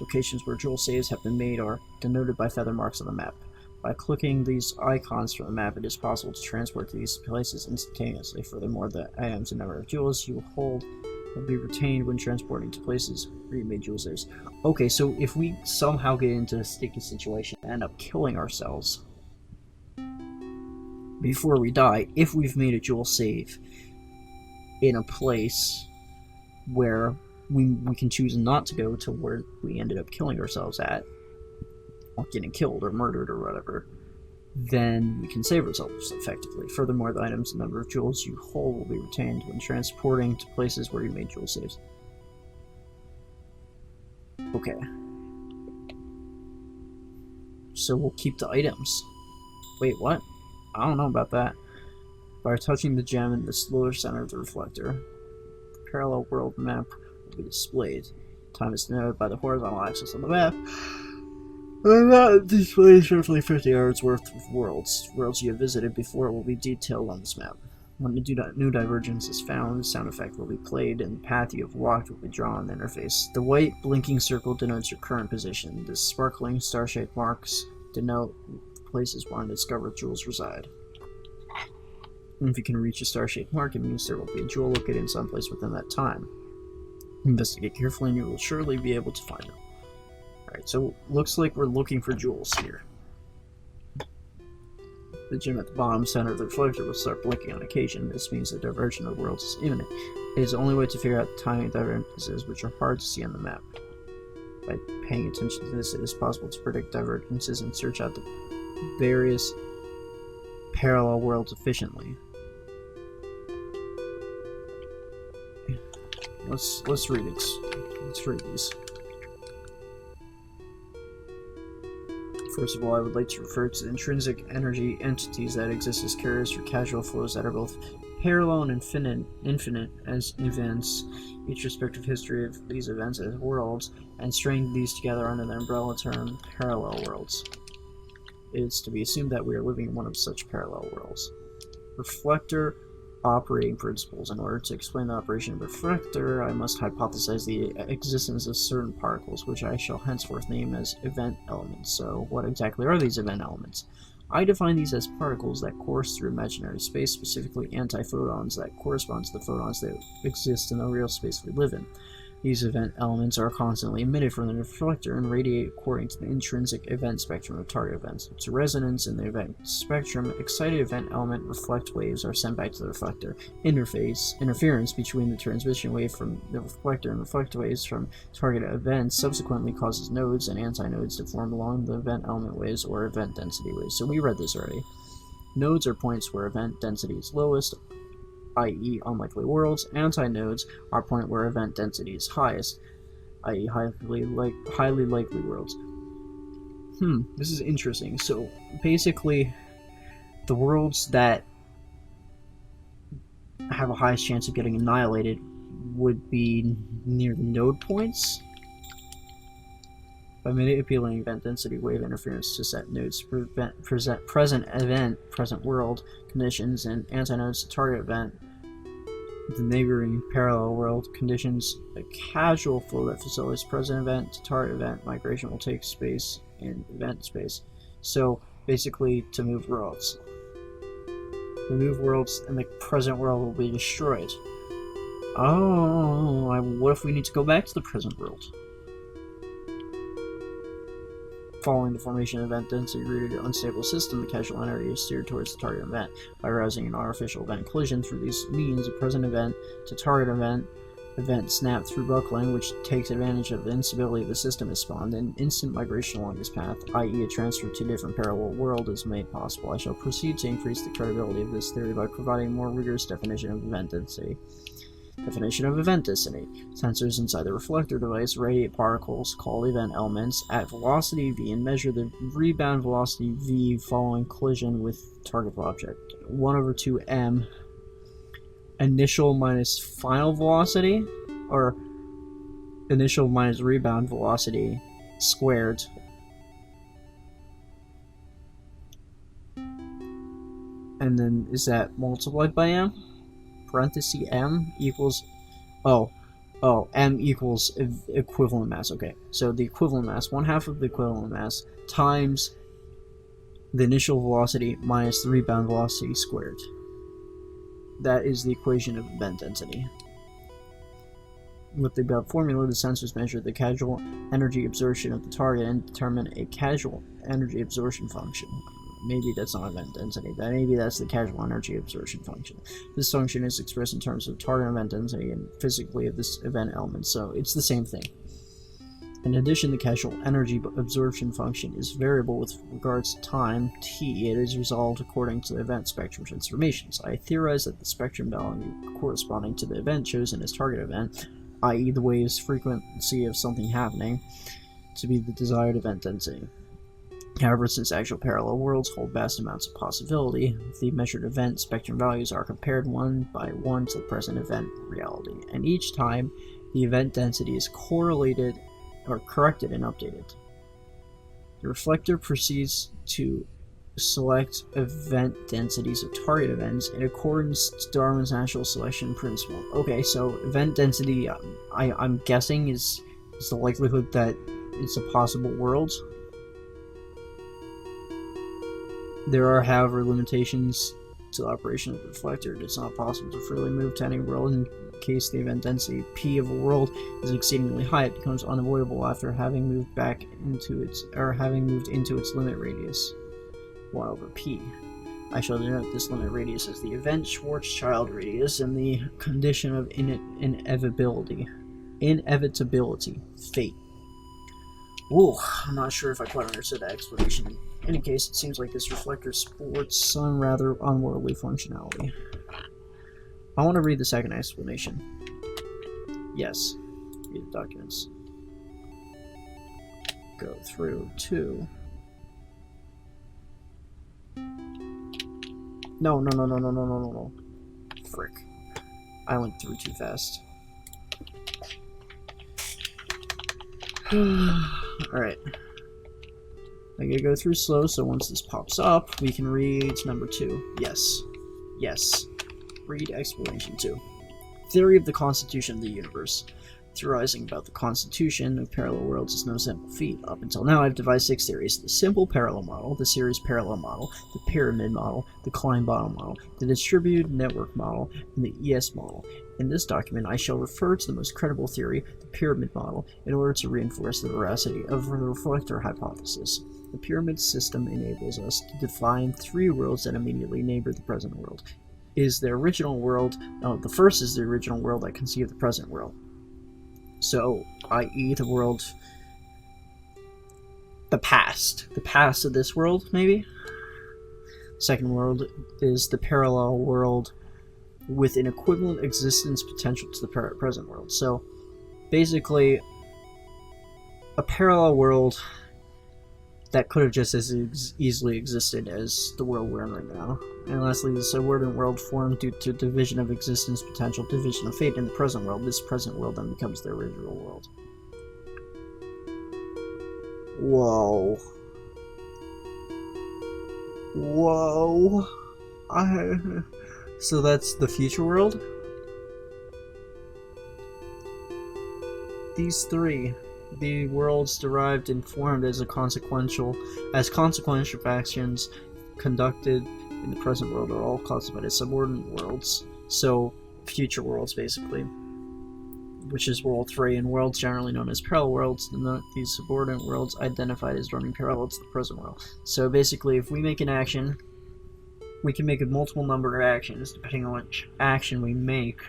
S1: Locations where jewel saves have been made are denoted by feather marks on the map. By clicking these icons from the map, it is possible to transport to these places instantaneously. Furthermore, the items and number of jewels you hold will be retained when transporting to places where you made jewel saves. Okay, so if we somehow get into a sticky situation and end up killing ourselves before we die, if we've made a jewel save in a place where we can choose not to go to where we ended up killing ourselves at, or getting killed or murdered or whatever, then we can save ourselves effectively. Furthermore, the items and number of jewels you hold will be retained when transporting to places where you made jewel saves. Okay. So we'll keep the items. Wait, what? I don't know about that. By touching the gem in the lower center of the reflector, the parallel world map will be displayed. Time is denoted by the horizontal axis on the map. And that displays roughly 50 yards worth of worlds. Worlds you have visited before will be detailed on this map. When a new divergence is found, the sound effect will be played and the path you have walked will be drawn on the interface. The white blinking circle denotes your current position. The sparkling star-shaped marks denote places where undiscovered jewels reside. And if you can reach a star-shaped mark, it means there will be a jewel located in some place within that time. Investigate carefully and you will surely be able to find them. Alright, so looks like we're looking for jewels here. The gem at the bottom center of the reflector will start blinking on occasion. This means the divergence of worlds is imminent. It is the only way to figure out the timing of divergences, which are hard to see on the map. By paying attention to this, it is possible to predict divergences and search out the various parallel worlds efficiently. Let's read it. Let's read these. First of all, I would like to refer to the intrinsic energy entities that exist as carriers for casual flows that are both parallel and infinite as events, each respective history of these events as worlds, and string these together under the umbrella term parallel worlds. It is to be assumed that we are living in one of such parallel worlds. Reflector operating principles. In order to explain the operation of a reflector, I must hypothesize the existence of certain particles, which I shall henceforth name as event elements. So, what exactly are these event elements? I define these as particles that course through imaginary space, specifically antiphotons that correspond to the photons that exist in the real space we live in. These event elements are constantly emitted from the reflector and radiate according to the intrinsic event spectrum of target events. To resonance in the event spectrum, excited event element reflect waves are sent back to the reflector. Interference between the transmission wave from the reflector and reflect waves from target events subsequently causes nodes and antinodes to form along the event element waves or event density waves. So we read this already. Nodes are points where event density is lowest, i.e. unlikely worlds. Antinodes are point where event density is highest, i.e. highly likely worlds. This is interesting. So basically, the worlds that have a highest chance of getting annihilated would be near the node points. By manipulating event density wave interference to set nodes to present world conditions and antinodes to target event, the neighboring parallel world conditions, a casual flow that facilitates present event to target event migration will take space in event space. So basically, to move worlds. Remove worlds and the present world will be destroyed. Oh, what if we need to go back to the present world? Following the formation of event density rooted in unstable system, the casual energy is steered towards the target event. By arousing an artificial event collision through these means, a present event to target event snap through buckling, which takes advantage of the instability of the system, is spawned, and instant migration along this path, i.e. a transfer to a different parallel world, is made possible. I shall proceed to increase the credibility of this theory by providing a more rigorous definition of event density. Definition of event density. Sensors inside the reflector device radiate particles called event elements at velocity v and measure the rebound velocity v following collision with target object. 1/2m initial minus final velocity, or initial minus rebound velocity squared. And then is that multiplied by m? Parenthesis m equals m equals equivalent mass. Okay, so the equivalent mass, 1/2 of the equivalent mass times the initial velocity minus the rebound velocity squared. That is the equation of event density. With the above formula, the sensors measure the casual energy absorption of the target and determine a casual energy absorption function. Maybe that's not event density. Maybe that's the casual energy absorption function. This function is expressed in terms of target event density and physically of this event element, so it's the same thing. In addition, the casual energy absorption function is variable with regards to time, t. It is resolved according to the event spectrum transformations. I theorize that the spectrum value corresponding to the event chosen as target event, i.e. the wave's frequency of something happening, to be the desired event density. However, since actual parallel worlds hold vast amounts of possibility, the measured event spectrum values are compared one by one to the present event reality, and each time the event density is correlated or corrected and updated. The reflector proceeds to select event densities of target events in accordance to Darwin's natural selection principle. Okay, so event density, I'm guessing, is the likelihood that it's a possible world. There are, however, limitations to the operation of the reflector. It's not possible to freely move to any world. In case the event density P of a world is exceedingly high, it becomes unavoidable after having moved into its limit radius, 1/p. I shall denote this limit radius as the event Schwarzschild radius and the condition of inevitability, fate. Ooh, I'm not sure if I quite understood that explanation. In any case, it seems like this reflector sports some rather unworldly functionality. I want to read the second explanation. Yes. Read the documents. Go through to... No. Frick. I went through too fast. Alright. I gotta go through slow, so once this pops up, we can read number 2. Yes. Read explanation 2. Theory of the constitution of the universe. Theorizing about the constitution of parallel worlds is no simple feat. Up until now, I've devised 6 theories: the simple parallel model, the series parallel model, the pyramid model, the Klein-Bottom model, the distributed network model, and the ES model. In this document, I shall refer to the most credible theory, the pyramid model, in order to reinforce the veracity of the reflector hypothesis. The pyramid system enables us to define 3 worlds that immediately neighbor the present world. The first is the original world that conceived the present world. So, i.e. the world... the past of this world, maybe? Second world is the parallel world with an equivalent existence potential to the present world. So, basically, a parallel world that could have just as easily existed as the world we're in right now. And lastly, the subordinate world formed due to division of existence potential, division of fate in the present world. This present world then becomes the original world. Whoa. So that's the future world? These 3, the worlds derived and formed as consequential factions conducted in the present world, are all classified as subordinate worlds. So, future worlds, basically. Which is World 3, and worlds generally known as parallel worlds, and these subordinate worlds identified as running parallel to the present world. So basically, if we make an action, we can make a multiple number of actions. Depending on which action we make,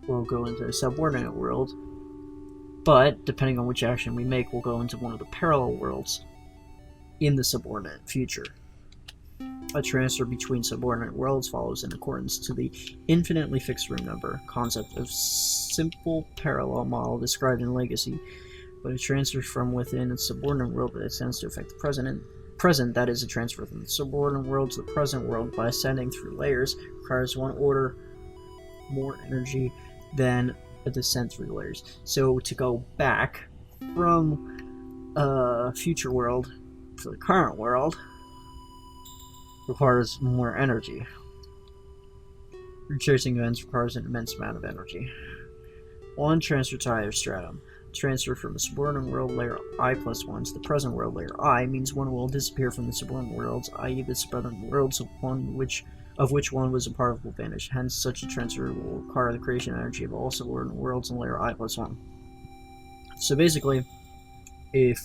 S1: we'll go into a subordinate world. But, depending on which action we make, we'll go into one of the parallel worlds in the subordinate future. A transfer between subordinate worlds follows in accordance to the infinitely fixed room number concept of simple parallel model described in Legacy, but a transfer from within a subordinate world that tends to affect the present, that is, a transfer from the subordinate world to the present world by ascending through layers, requires one order more energy than a descent through the layers. So to go back from a future world to the current world requires more energy. Retracing events requires an immense amount of energy. One transfer to either stratum. Transfer from the subordinate world layer I plus 1 to the present world layer I means one will disappear from the subordinate worlds, i.e. the subordinate worlds of which one was a part will vanish. Hence, such a transfer will require the creation energy of all subordinate worlds in layer I plus 1. So basically, if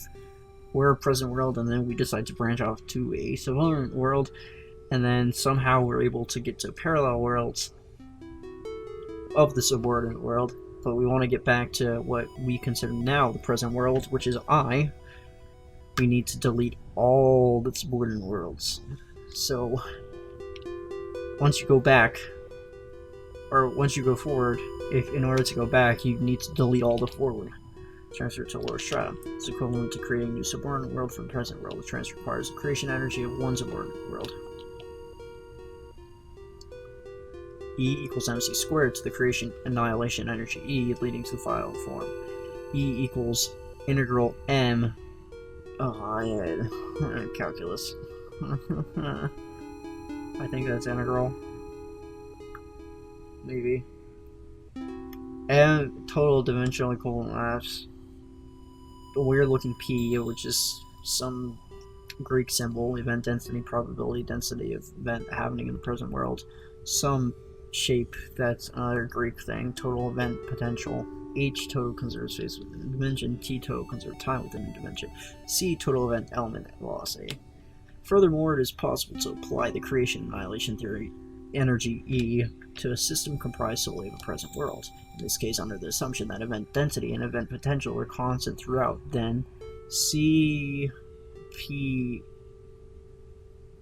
S1: we're a present world and then we decide to branch off to a subordinate world, and then somehow we're able to get to parallel worlds of the subordinate world, but we want to get back to what we consider now the present world, which is I, we need to delete all the subordinate worlds. So once you go back, or once you go forward, if in order to go back, you need to delete all the forward. Transfer to lower strata. It's equivalent to creating a new subordinate world from the present world. The transfer requires the creation energy of one subordinate world. E equals mc squared to the creation annihilation energy E, leading to the final form. E equals integral m. Oh, yeah. Calculus. I think that's integral. Maybe. And total dimensional equivalent mass. A weird looking P, which is some Greek symbol, event density, probability density of event happening in the present world. Some shape that's another Greek thing. Total event potential. H total conserves space within a dimension. T total conserves time within a dimension. C total event element velocity. Furthermore, it is possible to apply the creation annihilation theory energy E to a system comprised solely of a present world. In this case, under the assumption that event density and event potential are constant throughout, then C P.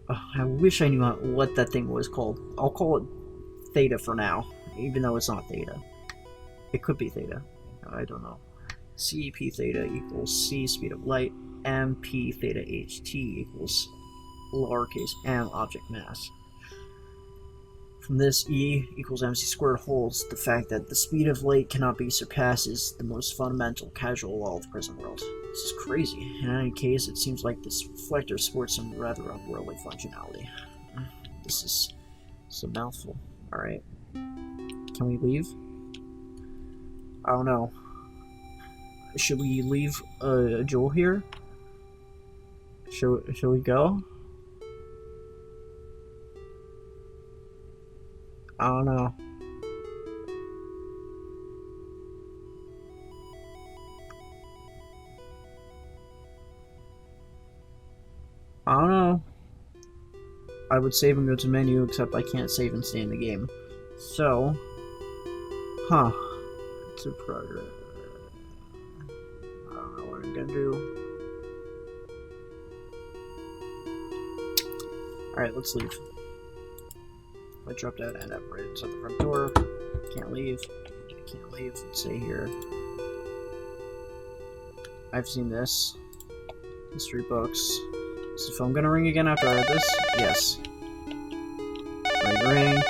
S1: Oh, I wish I knew what that thing was called. I'll call it theta for now, even though it's not theta. It could be theta. I don't know. CP theta equals C speed of light, MP theta HT equals lowercase m object mass. From this, E equals mc squared holds the fact that the speed of light cannot be surpassed is the most fundamental causal law of the present world. This is crazy. In any case, it seems like this reflector sports some rather unworldly functionality. This is a mouthful. Alright. Can we leave? I don't know. Should we leave a jewel here? Shall we go? I don't know. I don't know. I would save and go to menu, except I can't save and stay in the game. So, to progress. I don't know what I'm gonna do. Alright, let's leave. If I dropped out, I end up right inside the front door. Can't leave. Can't leave. Let's stay here. I've seen this. History books. Is the phone gonna ring again after I read this? Yes. Ring.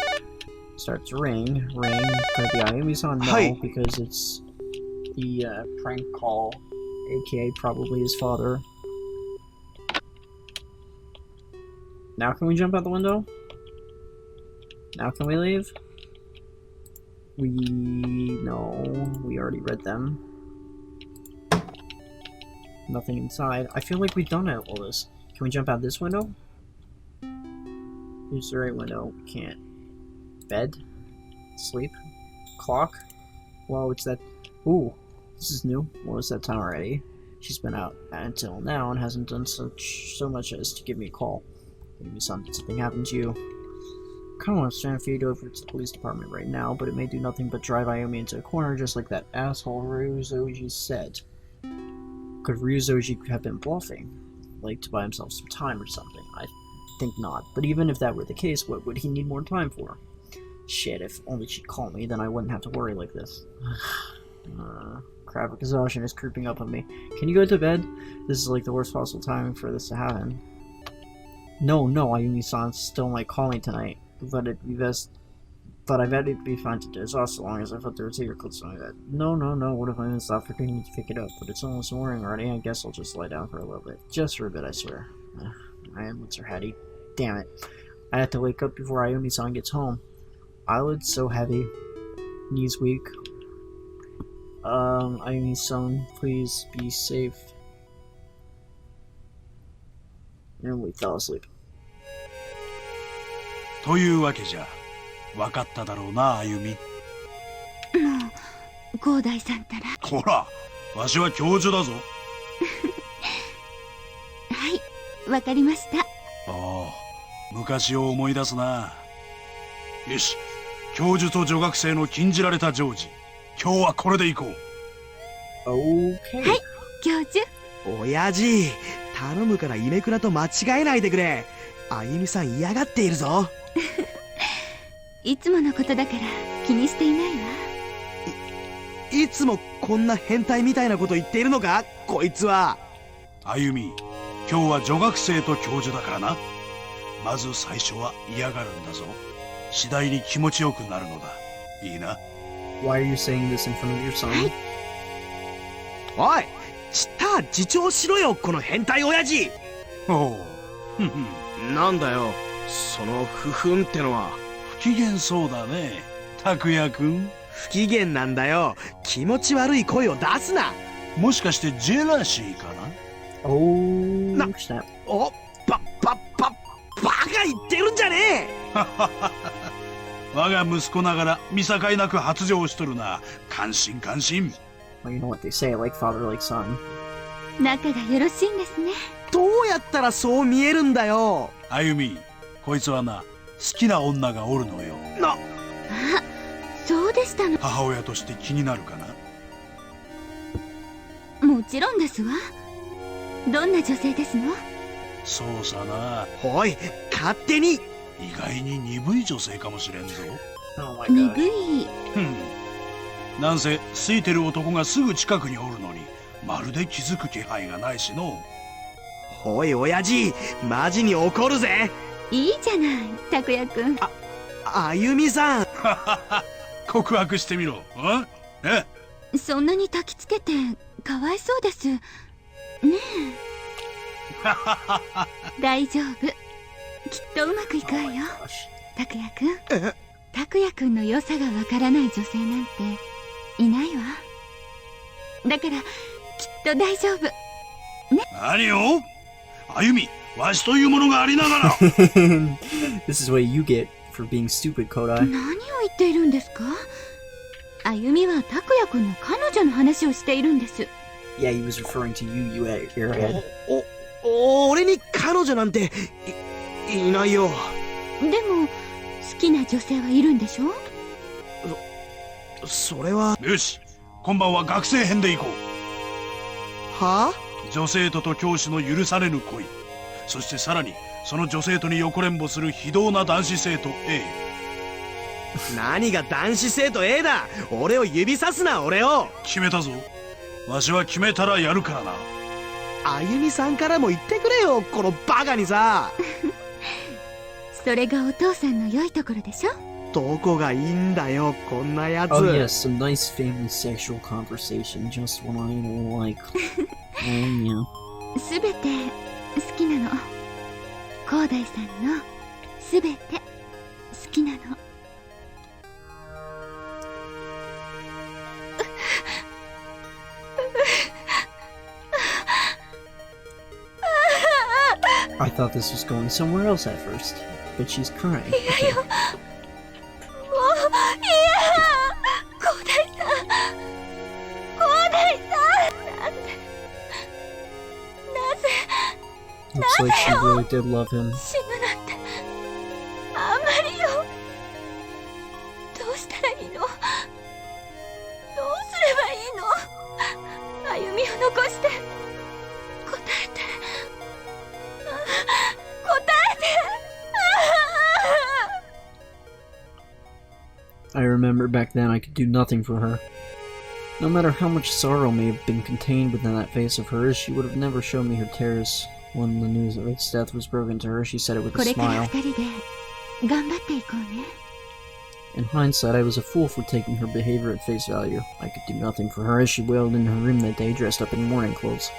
S1: Start to ring. Ring. Could be Ayumi-san? No, because it's the prank call, aka probably his father. Now can we jump out the window? Now can we leave? No, we already read them. Nothing inside. I feel like we've done all this. Can we jump out this window? Here's the right window. Can't. Bed? Sleep? Clock? Whoa, it's that. Ooh, this is new. What was that time already? She's been out until now and hasn't done so much as to give me a call. Maybe something happened to you. I kinda want to stand feed over to the police department right now, but it may do nothing but drive Ayumi into a corner just like that asshole Ryuzoji said. Could Ryuzoji have been bluffing? Like to buy himself some time or something? think not. But even if that were the case, what would he need more time for? Shit, if only she'd call me, then I wouldn't have to worry like this. Crap, exhaustion is creeping up on me. Can you go to bed? This is like the worst possible timing for this to happen. No, Ayumi-san still might call me tonight. But it'd be best. But I bet it'd be fine to doze off so long as I put the receiver close to my bed. No, what if I miss the opportunity to pick it up? But it's almost morning already, I guess I'll just lie down for a little bit. Just for a bit, I swear. My eyelids are heady. Damn it. I have to wake up before Ayumi-san gets home. Eyelids so heavy. Knees weak. Ayumi-san, please be safe. And we fell asleep.
S2: というわけじゃ、分かっただろうな、あゆみ。
S3: もう、広大さんたら。
S2: こら、わしは教授だぞ。
S3: はい、わかりました。
S2: ああ、昔を思い出すな。よし、教授と女学生の禁じられた常時。今日はこれでいこう。
S1: Okay.
S3: はい、教授。
S5: 親父、頼むからイメクラと間違えないでくれ。あゆみさん嫌がっているぞ。
S3: いつものことだから気にしていないわ。
S5: いつもこんな変態みたいなこと言っているのか、こいつは。
S2: あゆみ、今日は女学生と教授だからな。まず最初は嫌がるんだぞ。次第に気持ちよくなるのだ。いいな。
S1: Why are you saying this in front of your son?
S5: おい、ちった自重しろよ、この変態親父。
S2: おう、ふんふん。
S5: なんだよ、そのふふんってのは。
S2: 不機嫌そうだね、拓也くん。
S5: 不機嫌なんだよ。気持ち悪い声を出すな。
S2: もしかしてジェラシーかな。
S1: Oh,
S5: No.
S1: snap.
S5: お、バカ言ってるんじゃねえ。
S2: 我が息子ながら見境なく発情しとるな。感心感心。
S1: Well, you know what they say, like father, like son.
S3: 仲がよろしいんですね。
S5: どうやったらそう見えるんだよ。
S2: あゆみ、こいつはな、好きな女がおるのよ。
S3: あ、そうでしたの。
S2: 母親として気になるかな。
S3: もちろんですわ。どんな女性ですの？
S2: そうさな。
S5: おい、勝手に。
S2: 意外に鈍い女性かもしれんぞ。
S1: Oh my
S3: 鈍
S1: god.
S3: い。
S2: なんせ好いてる男がすぐ近くにおるのに、まるで気づく気配がないしの。
S5: おい親父、マジに怒るぜ。
S3: いいじゃない、拓也くん。
S5: あゆみさん。
S2: 告白してみろ。
S3: そんなに焚きつけてかわいそうです。ねえ。大丈夫。きっとうまくいくわよ。拓也くん。拓也くんの良さがわからない女性なんていないわ。だからきっと大丈夫。
S2: 何を？あゆみ、わしというものがありながら。
S1: This is what you get for being stupid, Kodai.
S3: 何を言っているんですか？あゆみは拓也くんの彼女の話をしているんです。
S1: Yeah, he was referring to you, you airhead.
S5: 俺に彼女なんて いないよ。
S3: でも好きな女性はいるんでしょ？
S5: それは。
S2: よし、今晩は学生編で行こう。
S5: はあ？
S2: 女生徒と教師の許されぬ恋、そしてさらにその女生徒に横連母する非道な男子生徒 A。
S5: 何が男子生徒 A だ。俺を指さすな、俺を。
S2: 決めたぞ。わしは決めたらやるからな。
S5: あゆみさんからも言ってくれよ、このバカにさ。
S3: それがお父さんの良いところでしょ？
S5: どこがいいんだよ、こんなやつ。
S1: Oh yes, some nice family sexual conversation, just what I like. Yeah.
S3: すべて好きなの。広大さんのすべて好きなの。
S1: I thought this was going somewhere else at first, but she's crying. Okay.
S3: もういや、広大さん、広大さん、なんで、なぜ
S1: Looks like she really did love him.
S3: 死ぬなんて、あんまりよ。どうしたらいいの？どうすればいいの？歩みを残して答えて、答えて。
S1: I remember back then I could do nothing for her. No matter how much sorrow may have been contained within that face of hers, she would have never shown me her tears. When the news of its death was broken to her, she said it with a
S3: これから
S1: smile.
S3: 二人で頑張っていこうね。
S1: In hindsight, I was a fool for taking her behavior at face value. I could do nothing for her as she wailed in her room that day, dressed up in mourning clothes.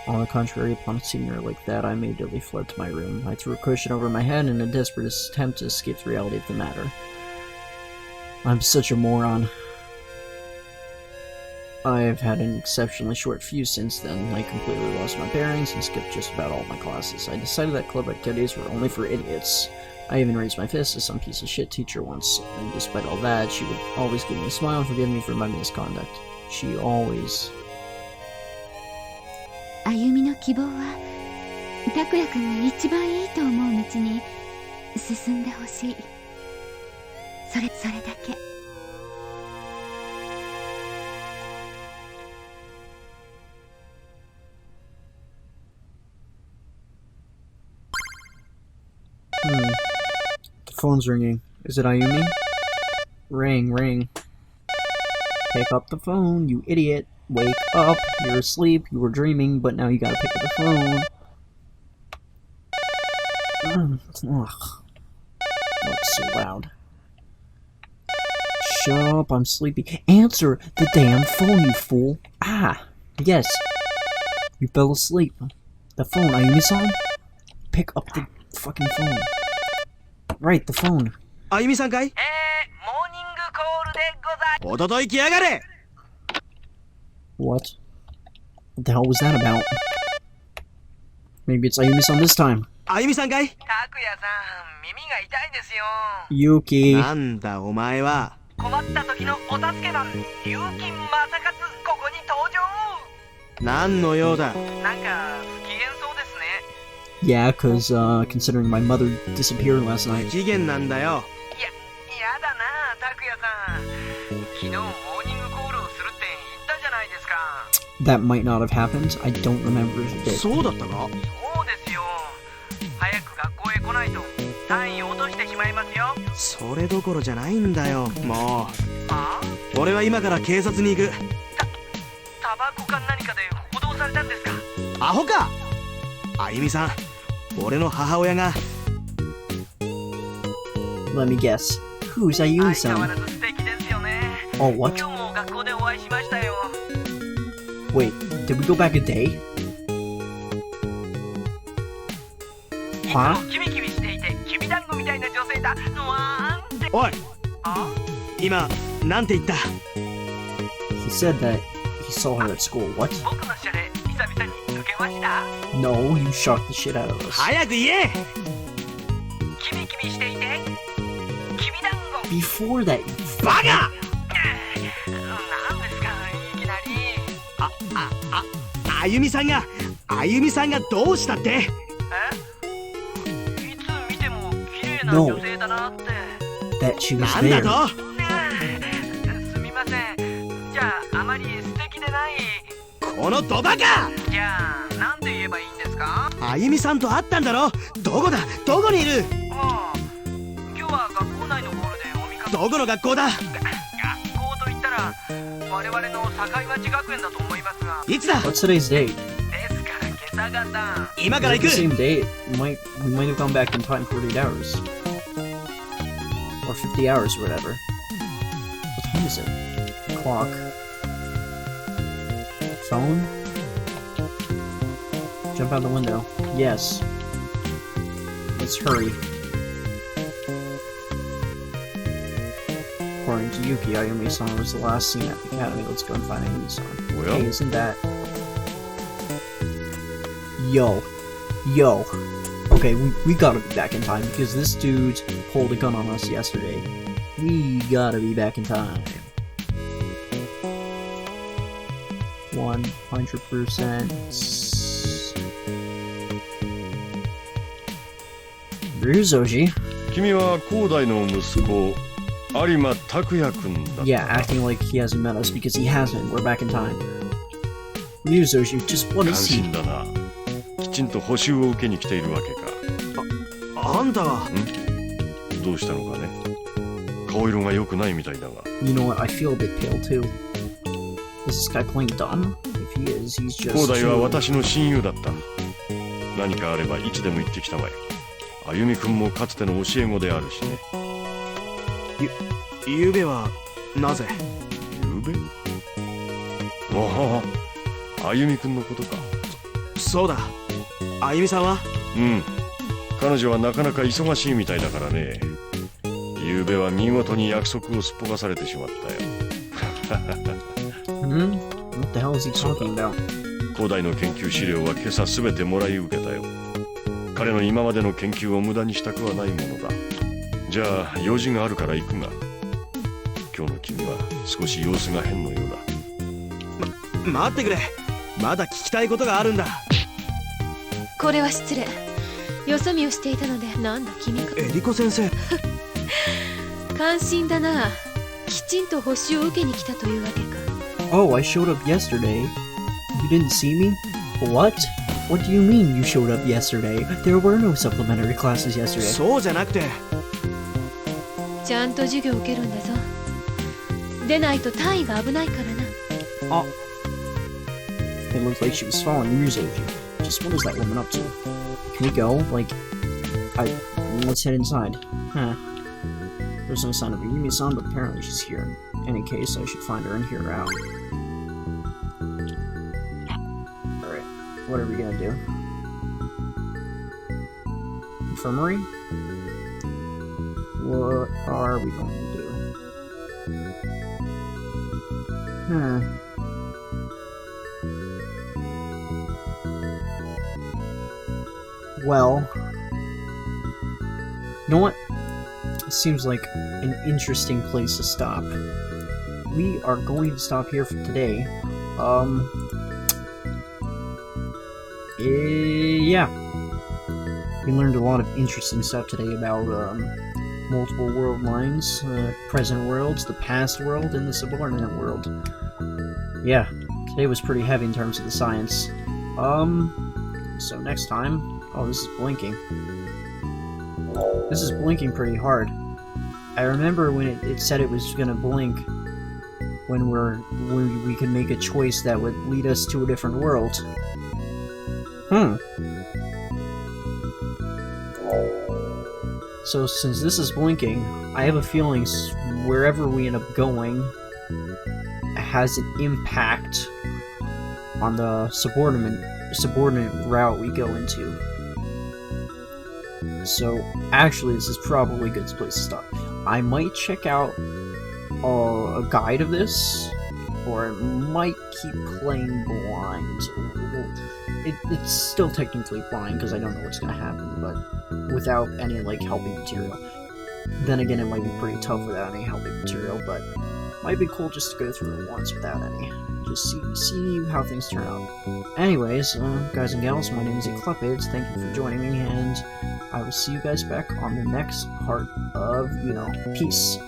S1: On the contrary, upon seeing her like that, I immediately fled to my room. I threw a cushion over my head in a desperate attempt to escape the reality of the matter. I'm such a moron. I've had an exceptionally short fuse since then. I completely lost my bearings and skipped just about all my classes. I decided that club activities were only for idiots. I even raised my fist at some piece of shit teacher once, and despite all that, she would always give me a smile and forgive me for my misconduct. She always...
S3: 歩みの希望は拓也くんが一番いいと思う道に進んでほしい。それだけ。
S1: The phone's ringing. Is it Ayumi? Ring, ring. Pick up the phone, you idiot. Wake up. You're asleep. You were dreaming, but now you gotta pick up the phone. Ugh. Oh, it's so loud. Shut up, I'm sleepy. Answer the damn phone, you fool. Ah, yes. You fell asleep. The phone, Ayumi-san? Pick up the fucking phone. Right, the phone.
S5: あゆみさんかい？
S6: モーニングコールでござい。
S5: おととい来やがれ！
S1: What? What the hell was that about? Maybe it's Ayumi-san this time.
S5: あゆみさんかい？
S6: 拓也さん、耳が痛いですよ。
S1: Yuki.
S5: なんだお前は。
S6: 困った時のお助けマン、龍金正勝、ここに登場。
S5: 何の用だ？
S6: なんか不機嫌そうですね。
S1: Yeah, cause, considering my mother disappeared last night.
S5: 不機嫌なんだよ。
S6: やだな、拓也さん。昨日モーニングコールをするって言ったじゃないですか。
S1: That might not have happened. I don't remember if it did.
S5: そうだったか？
S6: そうですよ。早く学校へ来ないと単位を落としてしまいますよ。
S5: それどころじゃないんだよ、もう。
S6: あ？
S5: 俺は今から警察に行く。
S6: タバコか何かで補導されたんですか？
S5: アホか！あゆみさん、俺の母親が。
S1: Let me guess. Who's
S6: 相変わ
S1: Ayumi-san?
S6: らず素敵ですよね。
S1: Oh, what?
S6: 今日も学校でお会いしましたよ。
S1: Wait, did we go back a day?
S6: いつ
S1: Huh?
S6: もキビキビしていて、きびだんごみたいな女性だ。わーんって。
S5: おい、
S6: あ？
S5: 今、なんて言った？
S1: He said that he saw her at school. What?
S6: 僕のシャレ、久々に受けました。
S1: No, you shocked the shit out of us.
S5: 早く言え！
S6: キビキビしていて、きびだんご。
S1: Before that,
S5: バカ！
S6: なんですか、いきなり。
S5: あゆみさんがどうしたって？
S6: え？いつ見ても綺麗な女性だなって。
S1: that she was
S5: なんだ
S1: there.
S5: と？
S6: すみません。じゃあ、あまり素敵でない。
S5: このドバカ！
S6: じゃあ、なんて言えばいいんですか？
S5: あゆみさんと会ったんだろ？どこだ？どこにいる？
S6: ああ、今日は学校内のホールでお見かけ。
S5: どこの学校だ？
S6: 学校といったら我々の境町学園だと思いますが。
S5: いつだ？
S1: What's today's date?
S6: ですから今朝方。
S5: 今から行
S1: The
S5: く。
S1: same date. We might have gone back in time 48 hours. Or 50 hours or whatever. What time is it? Clock. Phone? Jump out the window. Yes. Let's hurry. According to Yuki, Ayumi-san was the last seen at the academy. Let's go and find Ayumi-san.
S4: Well?
S1: Hey, isn't that... Yo. Okay, we gotta be back in time because this dude pulled a gun on us yesterday. We gotta be back in time. 100%. Ryuzoji?
S4: 君は広大の息子有馬拓也君だった。
S1: Yeah, acting like he hasn't met us because he hasn't. We're back in time. Ryuzoji, just what
S4: 関
S1: is he?
S4: 心だな。きちんと補習を受けに来ているわけか。
S5: あんたは？
S4: どうしたのかね。顔色が良くないみたいだが。
S1: You know what? I feel a bit pale too. Is this guy playing dumb? If he is, he's just
S4: 広大は
S1: too...
S4: 私の親友だった。何かあればいつでも言ってきたまえ。あゆみくんもかつての教え子であるしね。
S5: ゆうべはなぜ？
S4: ゆうべ？ああ、あゆみくんのことか。
S5: そうだ。あゆみさんは？
S4: うん。彼女はなかなか忙しいみたいだからね。ゆうべは見事に約束をすっぽかされてしまったよ。
S1: What the hell is he talking about?
S4: 広大の研究資料は今朝すべてもらい受けたよ。彼の今までの研究を無駄にしたくはないものだ。じゃあ用事があるから行くが、今日の君は少し様子が変のようだ。
S5: 待ってくれ。まだ聞きたいことがあるんだ。
S7: これは失礼。よそ見をしていたので、なんだ君か。
S5: エリコ先生。
S7: 関心だな。きちんと補習を受けに来たというわけか。
S1: Oh, I showed up yesterday. You didn't see me? What? What do you mean you showed up yesterday? There were no supplementary classes yesterday.
S5: そうじゃなくて。
S7: ちゃんと授業を受けるんだぞ。でないと単位が危ないからな。
S1: Oh. It looked like she was following Ryuzoji. Just what is that woman up to? Can we go? Like, let's head inside. Huh. There's no sign of Yumi-san, but apparently she's here. In any case, I should find her and hear her out. Alright, what are we gonna do? Infirmary? What are we going to do? Well, you know what? It seems like an interesting place to stop. We are going to stop here for today. Yeah. We learned a lot of interesting stuff today about multiple world lines, present worlds, the past world, and the subordinate world. Yeah, today was pretty heavy in terms of the science. So next time... Oh, this is blinking. This is blinking pretty hard. I remember when it said it was gonna blink when we could make a choice that would lead us to a different world. So since this is blinking, I have a feeling wherever we end up going has an impact on the subordinate route we go into. So actually, this is probably a good place to stop. I might check out a guide of this, or I might keep playing blind. It's still technically blind because I don't know what's gonna happen, but without any like helping material. Then again, it might be pretty tough without any helping material, but might be cool just to go through it once without any. Just see how things turn out. Anyways, guys and gals, my name is ycleped. Thank you for joining me, and I will see you guys back on the next part of, Peace.